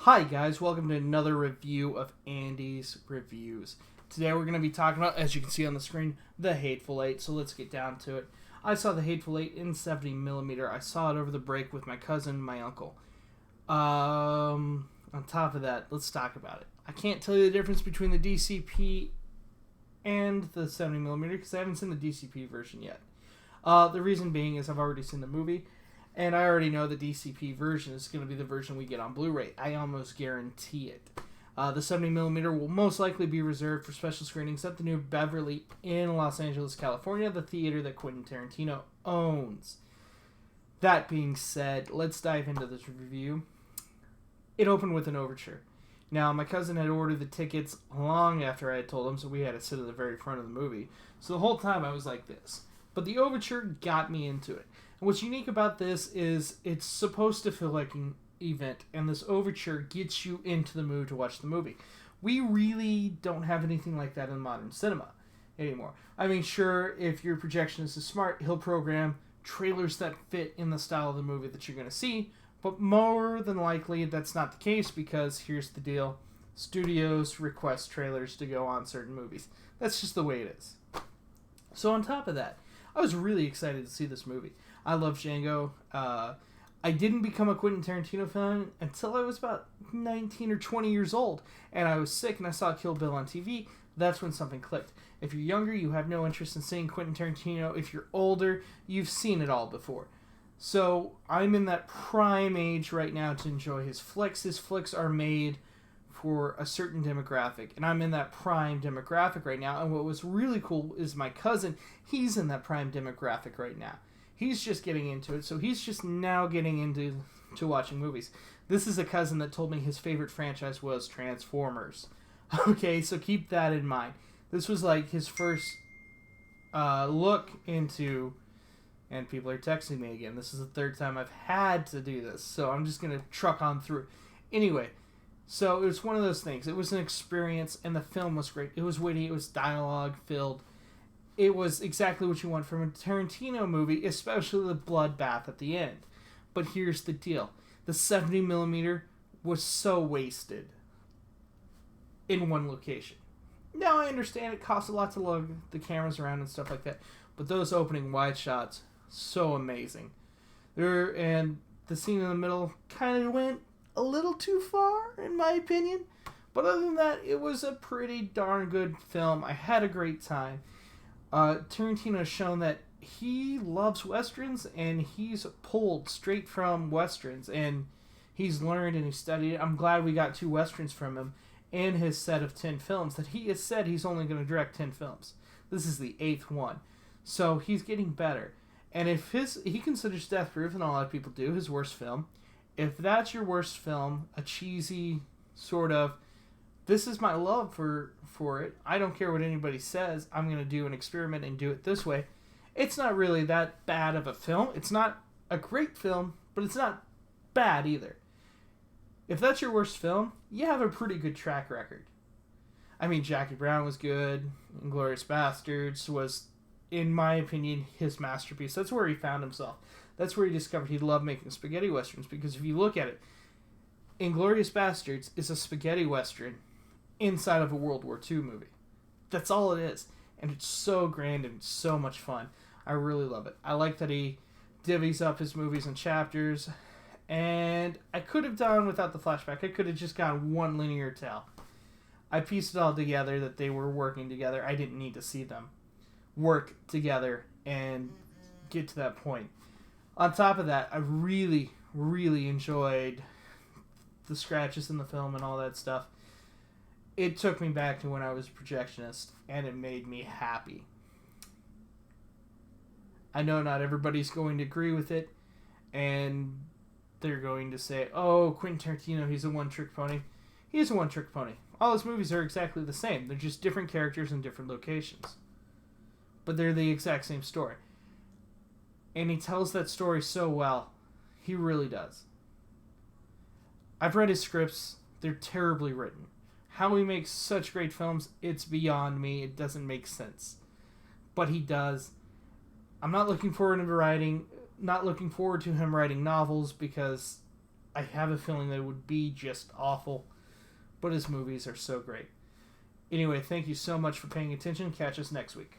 Hi guys, welcome to another review of Andy's Reviews. Today we're going to be talking about, as you can see on the screen, The Hateful Eight, so let's get down to it. I saw The Hateful Eight in 70mm. I saw it over the break with my cousin and my uncle. On top of that, let's talk about it. I can't tell you the difference between the DCP and the 70mm because I haven't seen the DCP version yet. The reason being is I've already seen the movie, and I already know the DCP version is going to be the version we get on Blu-ray. I almost guarantee it. The 70mm will most likely be reserved for special screenings at the New Beverly in Los Angeles, California, the theater that Quentin Tarantino owns. That being said, let's dive into this review. It opened with an overture. Now, my cousin had ordered the tickets long after I had told him, so we had to sit at the very front of the movie. So the whole time I was like this. But the overture got me into it. And what's unique about this is it's supposed to feel like an event, and this overture gets you into the mood to watch the movie. We really don't have anything like that in modern cinema anymore. I mean, sure, if your projectionist is smart, he'll program trailers that fit in the style of the movie that you're going to see, but more than likely that's not the case because here's the deal. Studios request trailers to go on certain movies. That's just the way it is. So on top of that, I was really excited to see this movie. I love Django. I didn't become a Quentin Tarantino fan until I was about 19 or 20 years old, and I was sick and I saw Kill Bill on TV. That's when something clicked. If you're younger, you have no interest in seeing Quentin Tarantino. If you're older, you've seen it all before. So I'm in that prime age right now to enjoy his flicks. His flicks are made for a certain demographic, and I'm in that prime demographic right now. And what was really cool is my cousin, he's in that prime demographic right now. He's just getting into it, so he's just now getting into watching movies. This is a cousin that told me his favorite franchise was Transformers. Okay, so keep that in mind. This was like his first look into, and people are texting me again. This is the third time I've had to do this, so I'm just going to truck on through. Anyway, so it was one of those things. It was an experience, and the film was great. It was witty. It was dialogue-filled. It was exactly what you want from a Tarantino movie, especially the bloodbath at the end. But here's the deal. The 70mm was so wasted in one location. Now, I understand it costs a lot to lug the cameras around and stuff like that, but those opening wide shots, so amazing. And the scene in the middle kind of went a little too far, in my opinion. But other than that, it was a pretty darn good film. I had a great time. Tarantino has shown that he loves Westerns, and he's pulled straight from Westerns, and he's learned and he studied it. I'm glad we got 2 Westerns from him in his set of 10 films, that he has said he's only going to direct 10 films. This is the 8th one. So he's getting better. And if he considers Death Proof, and a lot of people do, his worst film, if that's your worst film, a cheesy sort of, this is my love for it, I don't care what anybody says, I'm going to do an experiment and do it this way, it's not really that bad of a film. It's not a great film, but it's not bad either. If that's your worst film, you have a pretty good track record. I mean, Jackie Brown was good, Inglourious Basterds was, in my opinion, his masterpiece. That's where he found himself. That's where he discovered he loved making spaghetti westerns, because if you look at it, Inglourious Basterds is a spaghetti western inside of a World War II movie. That's all it is. And it's so grand and so much fun. I really love it. I like that he divvies up his movies in chapters. And I could have done without the flashback. I could have just gone one linear tale. I pieced it all together that they were working together. I didn't need to see them work together and get to that point. On top of that, I really, really enjoyed the scratches in the film and all that stuff. It took me back to when I was a projectionist, and it made me happy. I know not everybody's going to agree with it, and they're going to say, oh, Quentin Tarantino, he's a one-trick pony. He is a one-trick pony. All his movies are exactly the same. They're just different characters in different locations. But they're the exact same story. And he tells that story so well. He really does. I've read his scripts. They're terribly written. How he makes such great films, it's beyond me. It doesn't make sense. But he does. I'm not looking forward to him writing novels because I have a feeling that it would be just awful. But his movies are so great. Anyway, thank you so much for paying attention. Catch us next week.